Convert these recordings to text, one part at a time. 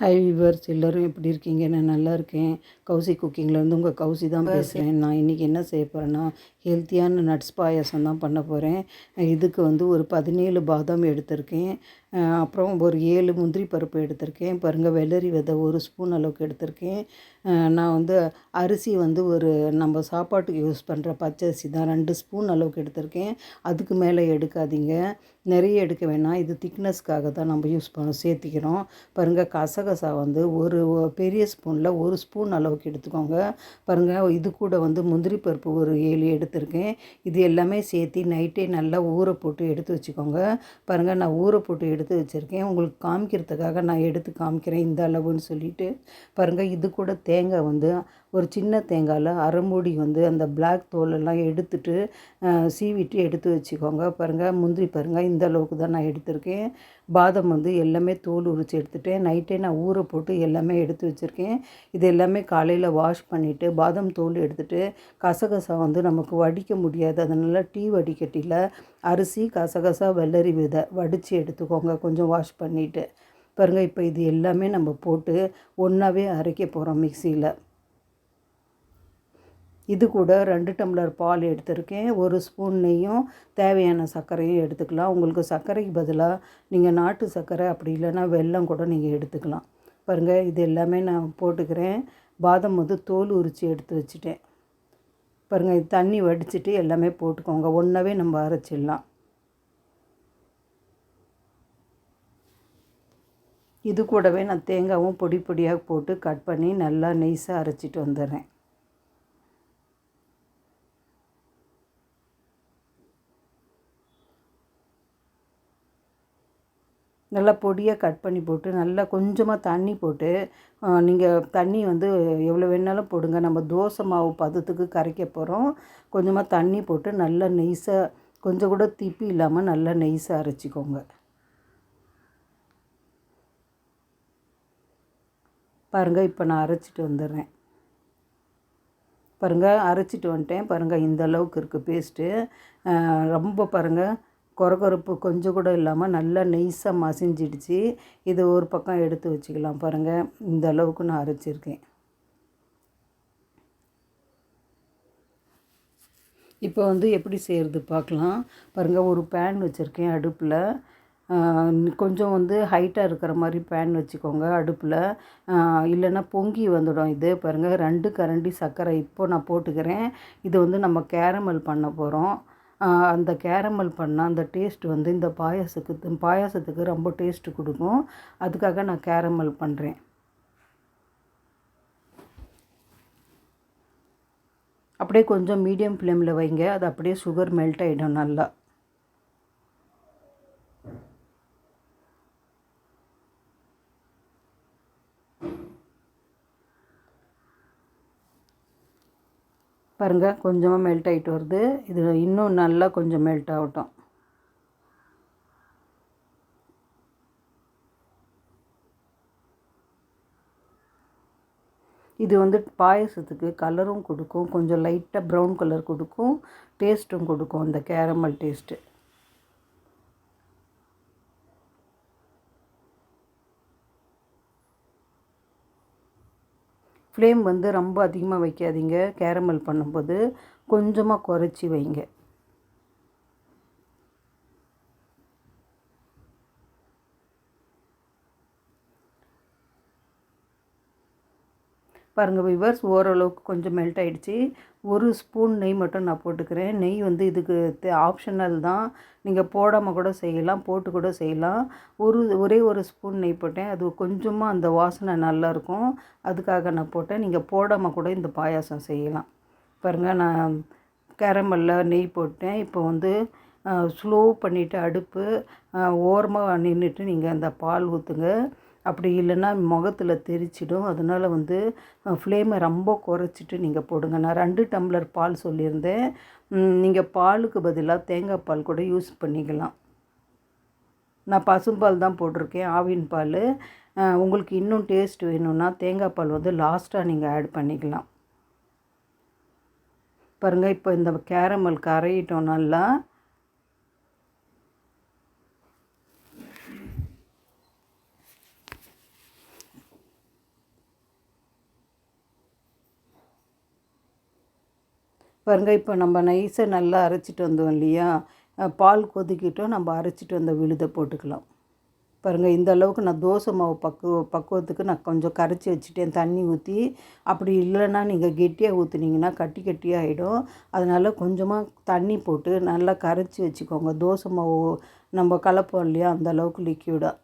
Hi viewers, எல்லோரும் எப்படி இருக்கீங்க? நான் நல்லா இருக்கேன். கௌசி குக்கிங்லேருந்து உங்கள் கௌசி தான் பேசுகிறேன். நான் இன்றைக்கி என்ன செய்ய போகிறேன்னா, ஹெல்த்தியான நட்ஸ் பாயாசம் தான் பண்ண போகிறேன். இதுக்கு வந்து ஒரு 17 பாதாம் எடுத்திருக்கேன். அப்புறம் ஒரு 7 முந்திரி பருப்பு எடுத்திருக்கேன். பாருங்கள், வெள்ளரி விதை 1 ஸ்பூன் அளவுக்கு எடுத்திருக்கேன். நான் வந்து அரிசி வந்து நம்ம சாப்பாட்டுக்கு யூஸ் பண்ணுற பச்சரிசி தான் 2 ஸ்பூன் அளவுக்கு எடுத்திருக்கேன். அதுக்கு மேலே எடுக்காதீங்க, நிறைய எடுக்க வேணாம். இது திக்னஸ்க்காக தான் நம்ம சேர்த்திக்கிறோம். பாருங்கள், கசகசா வந்து ஒரு பெரிய ஸ்பூனில் 1 ஸ்பூன் அளவுக்கு எடுத்துக்கோங்க. பாருங்கள், இது கூட வந்து முந்திரி பருப்பு ஒரு 7 எடுத்திருக்கேன். இது எல்லாமே சேர்த்து நைட்டே நல்லா ஊற போட்டு எடுத்து வச்சுக்கோங்க. பாருங்கள், நான் ஊற போட்டு எடுத்து வச்சுருக்கேன். உங்களுக்கு காமிக்கிறதுக்காக நான் எடுத்து காமிக்கிறேன் இந்த அளவுன்னு சொல்லிட்டு. பாருங்கள், இது கூட தேங்காய் வந்து ஒரு சின்ன தேங்காயில் அரை மூடி வந்து அந்த பிளாக் தோலெல்லாம் எடுத்துட்டு சீவிட்டு எடுத்து வச்சுக்கோங்க. பாருங்கள், முந்திரி பாருங்கள், இந்த அளவுக்கு தான் நான் எடுத்திருக்கேன். பாதாம் வந்து எல்லாமே தோல் உரித்து எடுத்துட்டேன். நைட்டே நான் ஊற போட்டு எல்லாமே எடுத்து வச்சுருக்கேன். இது எல்லாமே காலையில் வாஷ் பண்ணிவிட்டு பாதாம் தோல் எடுத்துகிட்டு, கசகசா வந்து நமக்கு வடிக்க முடியாது, அதனால் டீ வடிகட்டியில் அரிசி, கசகசா, வெள்ளரி விதை வடித்து எடுத்துக்கோங்க கொஞ்சம் வாஷ் பண்ணிவிட்டு. பாருங்கள், இப்போ இது எல்லாமே நம்ம போட்டு ஒன்றாவே அரைக்க போகிறோம் மிக்சியில். இது கூட 2 டம்ளர் பால் எடுத்திருக்கேன். 1 ஸ்பூன் நெய்யும் தேவையான சர்க்கரையும் எடுத்துக்கலாம். உங்களுக்கு சர்க்கரைக்கு பதிலாக நீங்கள் நாட்டு சர்க்கரை அப்படி இல்லைன்னா வெல்லம் கூட நீங்கள் எடுத்துக்கலாம். பாருங்கள், இது எல்லாமே நான் போட்டுக்கிறேன். பாதாம் வந்து தோல் உரித்து எடுத்து வச்சுட்டேன். பாருங்கள், இது தண்ணி வடிச்சிட்டு எல்லாமே போட்டுக்கோங்க, ஒன்றாவே நம்ம அரைச்சிடலாம். இது கூடவே நான் தேங்காயும் பொடி பொடியாக போட்டு கட் பண்ணி நல்லா நைஸாக அரைச்சிட்டு வந்துடுறேன். நல்லா பொடியாக கட் பண்ணி போட்டு நல்லா கொஞ்சமாக தண்ணி போட்டு, நீங்கள் தண்ணி வந்து எவ்வளோ வேணாலும் போடுங்க, நம்ம தோசை மாவு பதத்துக்கு கரைக்க போகிறோம். கொஞ்சமாக தண்ணி போட்டு நல்லா நெய்ஸாக, கொஞ்சம் கூட திப்பி இல்லாமல் நல்லா நெய்ஸாக அரைச்சிக்கோங்க. பாருங்கள், இப்போ நான் அரைச்சிட்டு வந்துடுறேன். பாருங்கள், அரைச்சிட்டு வந்துட்டேன். பாருங்கள், இந்த அளவுக்கு இருக்குது பேஸ்ட்டு. ரொம்ப பாருங்கள், கொரகொரப்பு கொஞ்சம் கூட இல்லாமல் நல்லா நெய்ஸாக மசிஞ்சிடுச்சு. இது ஒரு பக்கம் எடுத்து வச்சுக்கலாம். பாருங்கள், இந்த அளவுக்கு நான் அரைச்சிருக்கேன். இப்போ வந்து எப்படி செய்கிறது பார்க்கலாம். பாருங்கள், ஒரு பேன் வச்சுருக்கேன் அடுப்பில். கொஞ்சம் வந்து ஹைட்டாக இருக்கிற மாதிரி பேன் வச்சுக்கோங்க அடுப்பில், இல்லைன்னா பொங்கி வந்துடும் இது. பாருங்கள், 2 கரண்டி சர்க்கரை இப்போ நான் போட்டுக்கிறேன். இது வந்து நம்ம கேரமல் பண்ண போகிறோம். அந்த கேரமல் பண்ணால் அந்த டேஸ்ட் வந்து இந்த பாயாசத்துக்கு ரொம்ப டேஸ்ட்டு கொடுக்கும். அதுக்காக நான் கேரமல் பண்ணுறேன். அப்படியே கொஞ்சம் மீடியம் ஃப்ளேமில் வைங்க, அது அப்படியே சுகர் மெல்ட் ஆகிடும் நல்லா. பாருங்கள், கொஞ்சமாக மெல்ட் ஆகிட்டு வருது. இது இன்னும் நல்லா கொஞ்சம் மெல்ட் ஆகட்டும். இது வந்து பாயசத்துக்கு கலரும் கொடுக்கும், கொஞ்சம் லைட்டாக ப்ரௌன் கலர் கொடுக்கும், டேஸ்ட்டும் கொடுக்கும், அந்த கேரமல் டேஸ்ட்டு. ஃப்ளேம் வந்து ரொம்ப அதிகமாக வைக்காதீங்க, கேரமல் பண்ணும்போது கொஞ்சமாக குறைச்சி வைங்க. பாருங்கள் வியூவர்ஸ், ஓரளவுக்கு கொஞ்சம் மெல்ட் ஆகிடுச்சு. 1 ஸ்பூன் நெய் மட்டும் நான் போட்டுக்கிறேன். நெய் வந்து இதுக்கு ஆப்ஷனல் தான், நீங்கள் போடாமல் கூட செய்யலாம், போட்டு கூட செய்யலாம். ஒரே ஒரு ஸ்பூன் நெய் போட்டேன். அது கொஞ்சமாக அந்த வாசனை நல்லாயிருக்கும், அதுக்காக நான் போட்டேன். நீங்கள் போடாமல் கூட இந்த பாயாசம் செய்யலாம். பாருங்கள், நான் கேரமலில் நெய் போட்டேன். இப்போ வந்து ஸ்லோ பண்ணிவிட்டு அடுப்பு ஓரமாக நின்றுட்டு நீங்கள் அந்த பால் ஊற்றுங்க. அப்படி இல்லைன்னா முகத்தில் தெரிச்சிடும். அதனால் வந்து ஃப்ளேமை ரொம்ப குறைச்சிட்டு நீங்கள் போடுங்க. நான் 2 டம்ளர் பால் சொல்லியிருந்தேன். நீங்கள் பாலுக்கு பதிலாக தேங்காய் பால் கூட யூஸ் பண்ணிக்கலாம். நான் பசும்பால் தான் போட்டிருக்கேன், ஆவின் பால். உங்களுக்கு இன்னும் டேஸ்ட் வேணும்னா தேங்காய் பால் வந்து லாஸ்ட்டாக நீங்கள் ஆட் பண்ணிக்கலாம். பாருங்கள், இப்போ இந்த கேரமல் கரையிட்டோம் நல்லா. பாருங்கள், இப்போ நம்ம நைஸை நல்லா அரைச்சிட்டு வந்தோம் இல்லையா, பால் கொதிக்கிட்டோம், நம்ம அரைச்சிட்டு வந்த விழுதை போட்டுக்கலாம். பாருங்கள், இந்த அளவுக்கு நான் தோசை மாவு பக்குவத்துக்கு நான் கொஞ்சம் கரைச்சி வச்சுட்டேன் தண்ணி ஊற்றி. அப்படி இல்லைன்னா நீங்கள் கெட்டியாக ஊற்றுனீங்கன்னா கட்டி கட்டியாக ஆகிடும். அதனால் கொஞ்சமாக தண்ணி போட்டு நல்லா கரைச்சி வச்சுக்கோங்க. தோசை மாவு நம்ம கலப்போம் இல்லையா, அந்த அளவுக்கு லிக்யூடாக.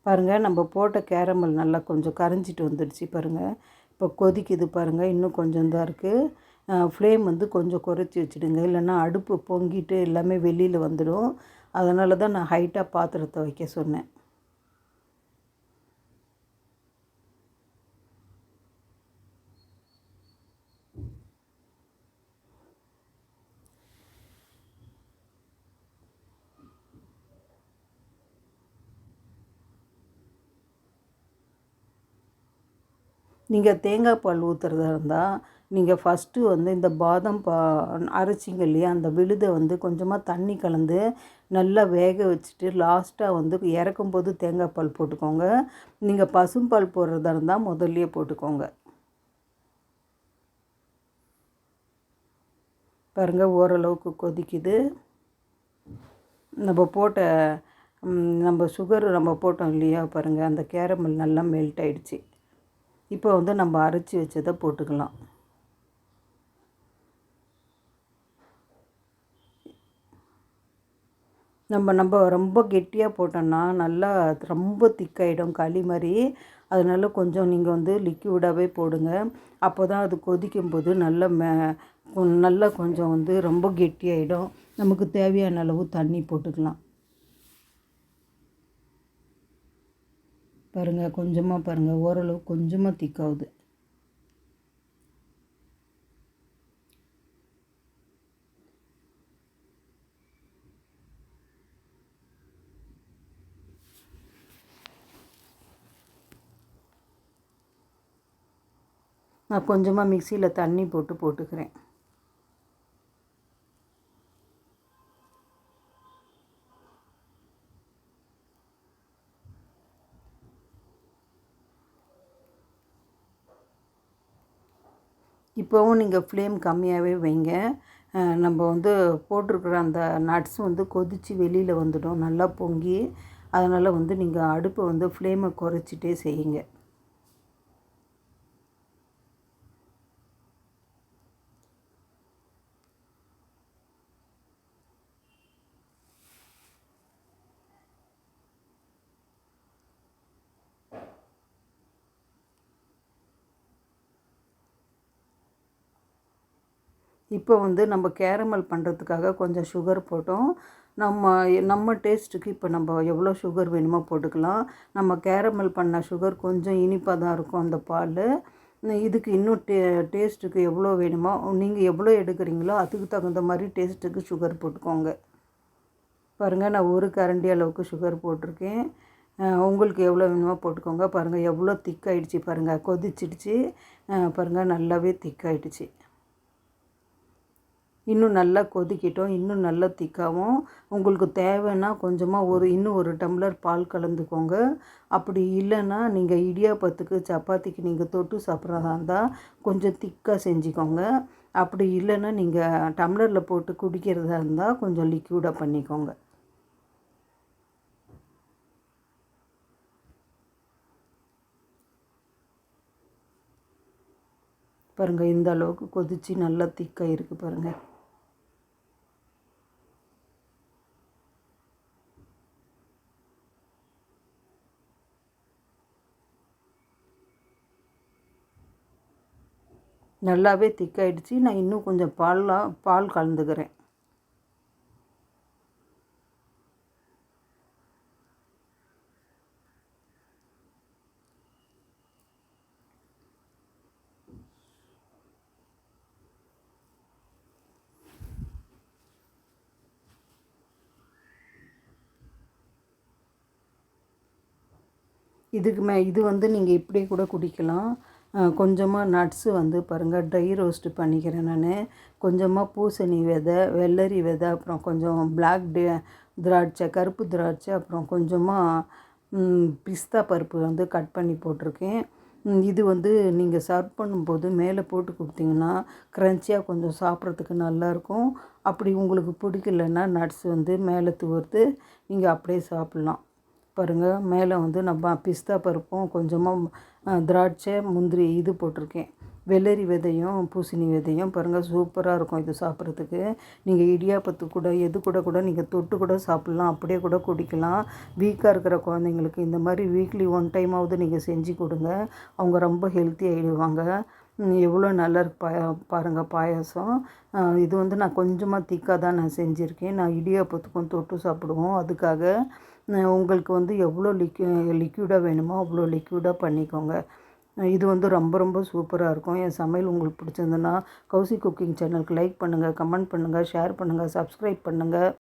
பாருங்கள், நம்ம போட்ட கேரமல் நல்லா கொஞ்சம் கரைஞ்சிட்டு வந்துடுச்சு பாருங்கள். இப்போ கொதிக்குது பாருங்கள், இன்னும் கொஞ்சம் தான் இருக்குது. ஃப்ளேம் வந்து கொஞ்சம் குறைச்சி வச்சுடுங்க, இல்லைன்னா அடுப்பு பொங்கிட்டு எல்லாமே வெளியில் வந்துடும். அதனால தான் நான் ஹைட்டாக பாத்திரத்தை வைக்க சொன்னேன். நீங்கள் தேங்காய் பால் ஊற்றுறதா இருந்தால் நீங்கள் ஃபஸ்ட்டு வந்து இந்த பாதாம் அரைச்சிங்க இல்லையா, அந்த விழுதை வந்து கொஞ்சமாக தண்ணி கலந்து நல்லா வேக வச்சுட்டு லாஸ்ட்டாக வந்து இறக்கும்போது தேங்காய் பால் போட்டுக்கோங்க. நீங்கள் பசும்பால் போடுறதா இருந்தால் முதல்லையே போட்டுக்கோங்க. பாருங்கள், ஓரளவுக்கு கொதிக்குது. நம்ம போட்ட நம்ம சுகர் நம்ம போட்டோம் இல்லையா, பாருங்கள் அந்த கேரமல் நல்லா மெல்ட் ஆகிடுச்சு. இப்போ வந்து நம்ம அரைச்சி வச்சதை போட்டுக்கலாம். நம்ம ரொம்ப கெட்டியாக போட்டோன்னா நல்லா ரொம்ப திக்காயிடும் களி மாதிரி. அதனால கொஞ்சம் நீங்கள் வந்து லிக்யூடாகவே போடுங்க. அப்போ தான் அது கொதிக்கும்போது நல்லா கொஞ்சம் வந்து ரொம்ப கெட்டியாயிடும். நமக்கு தேவையான அளவு தண்ணி போட்டுக்கலாம். பாருங்கள், கொஞ்சமாக பாருங்கள், ஓரளவு கொஞ்சமாக திக்காகுது. நான் கொஞ்சமாக மிக்சியில் தண்ணி போட்டுக்கிறேன். இப்போவும் நீங்கள் ஃப்ளேம் கம்மியாகவே வைங்க. நம்ம வந்து போட்டிருக்கிற அந்த நட்ஸ் வந்து கொதித்து வெளியில் வந்துடும் நல்லா பொங்கி. அதனால் வந்து நீங்கள் அடுப்பை வந்து ஃப்ளேமை குறைச்சிட்டே செய்யுங்க. இப்போ வந்து நம்ம கேரமல் பண்ணுறதுக்காக கொஞ்சம் சுகர் போட்டோம். நம்ம டேஸ்ட்டுக்கு இப்போ நம்ம எவ்வளோ சுகர் வேணுமோ போட்டுக்கலாம். நம்ம கேரமல் பண்ண சுகர் கொஞ்சம் இனிப்பாக தான் இருக்கும் அந்த பால். இதுக்கு இன்னும் டேஸ்ட்டுக்கு எவ்வளோ வேணுமோ, நீங்கள் எவ்வளோ எடுக்கிறீங்களோ அதுக்கு தகுந்த மாதிரி டேஸ்ட்டுக்கு சுகர் போட்டுக்கோங்க. பாருங்கள், நான் ஒரு கரண்டி அளவுக்கு சுகர் போட்டிருக்கேன். உங்களுக்கு எவ்வளோ வேணுமோ போட்டுக்கோங்க. பாருங்கள் எவ்வளோ திக்காயிடுச்சு பாருங்கள், கொதிச்சிடுச்சு. பாருங்கள் நல்லாவே திக்காயிடுச்சு. இன்னும் நல்லா கொதிக்கட்டும், இன்னும் நல்லா திக்காவும். உங்களுக்கு தேவைன்னா கொஞ்சமாக இன்னும் ஒரு டம்ளர் பால் கலந்துக்கோங்க. அப்படி இல்லைன்னா நீங்கள் இடியாப்பத்துக்கு சப்பாத்திக்கு நீங்கள் தொட்டு சாப்பிட்றதா இருந்தால் கொஞ்சம் திக்காக செஞ்சுக்கோங்க. அப்படி இல்லைன்னா நீங்கள் டம்ளரில் போட்டு குடிக்கிறதா இருந்தால் கொஞ்சம் லிக்யூடாக பண்ணிக்கோங்க. பாருங்கள், இந்த அளவுக்கு கொதித்து நல்லா திக்காக இருக்குது பாருங்கள். நல்லாவே திக்காயிடுச்சு. நான் இன்னும் கொஞ்சம் பால் கலந்துக்கிறேன். இது வந்து நீங்கள் இப்படியே கூட குடிக்கலாம். கொஞ்சமாக நட்ஸு வந்து பாருங்கள் ட்ரை ரோஸ்ட்டு பண்ணிக்கிறேன் நான். கொஞ்சமாக பூசணி விதை, வெள்ளரி விதை, அப்புறம் கொஞ்சம் பிளாக் திராட்சை, கருப்பு திராட்சை, அப்புறம் கொஞ்சமாக பிஸ்தா பருப்பு வந்து கட் பண்ணி போட்டிருக்கேன். இது வந்து நீங்கள் சர்வ் பண்ணும்போது மேலே போட்டு கொடுத்தீங்கன்னா க்ரன்ச்சியாக கொஞ்சம் சாப்பிட்றதுக்கு நல்லாயிருக்கும். அப்படி உங்களுக்கு பிடிக்கலன்னா நட்ஸ் வந்து மேலே தூவுறது நீங்கள் அப்படியே சாப்பிட்லாம். பாருங்கள், மேலே வந்து நம்ம பிஸ்தா பருப்பும் கொஞ்சமாக திராட்சை, முந்திரி இது போட்டிருக்கேன். வெள்ளரி விதையும் பூசணி விதையும் பாருங்கள், சூப்பராக இருக்கும் இது சாப்பிட்றதுக்கு. நீங்கள் இடியாப்பத்து கூட எது கூட நீங்கள் தொட்டு கூட சாப்பிட்லாம், அப்படியே கூட குடிக்கலாம். வீக்காக இருக்கிற குழந்தைங்களுக்கு இந்த மாதிரி வீக்லி 1 டைமாவது நீங்கள் செஞ்சு கொடுங்க. அவங்க ரொம்ப ஹெல்த்தி ஆகிடுவாங்க. எவ்வளோ நல்லா இருக்கு பாருங்கள் பாயாசம். இது வந்து நான் கொஞ்சமாக திக்காக தான் நான் செஞ்சுருக்கேன். நான் இடியாப்பத்துக்கும் தொட்டு சாப்பிடுவோம். அதுக்காக உங்களுக்கு வந்து எவ்வளோ லிக்யூடாக வேணுமோ அவ்வளோ லிக்யூடாக பண்ணிக்கோங்க. இது வந்து ரொம்ப ரொம்ப சூப்பராக இருக்கும். என் சமையல் உங்களுக்கு பிடிச்சிருந்ததுன்னா கௌசி குக்கிங் சேனலுக்கு லைக் பண்ணுங்கள், கமெண்ட் பண்ணுங்கள், ஷேர் பண்ணுங்கள், சப்ஸ்கிரைப் பண்ணுங்கள்.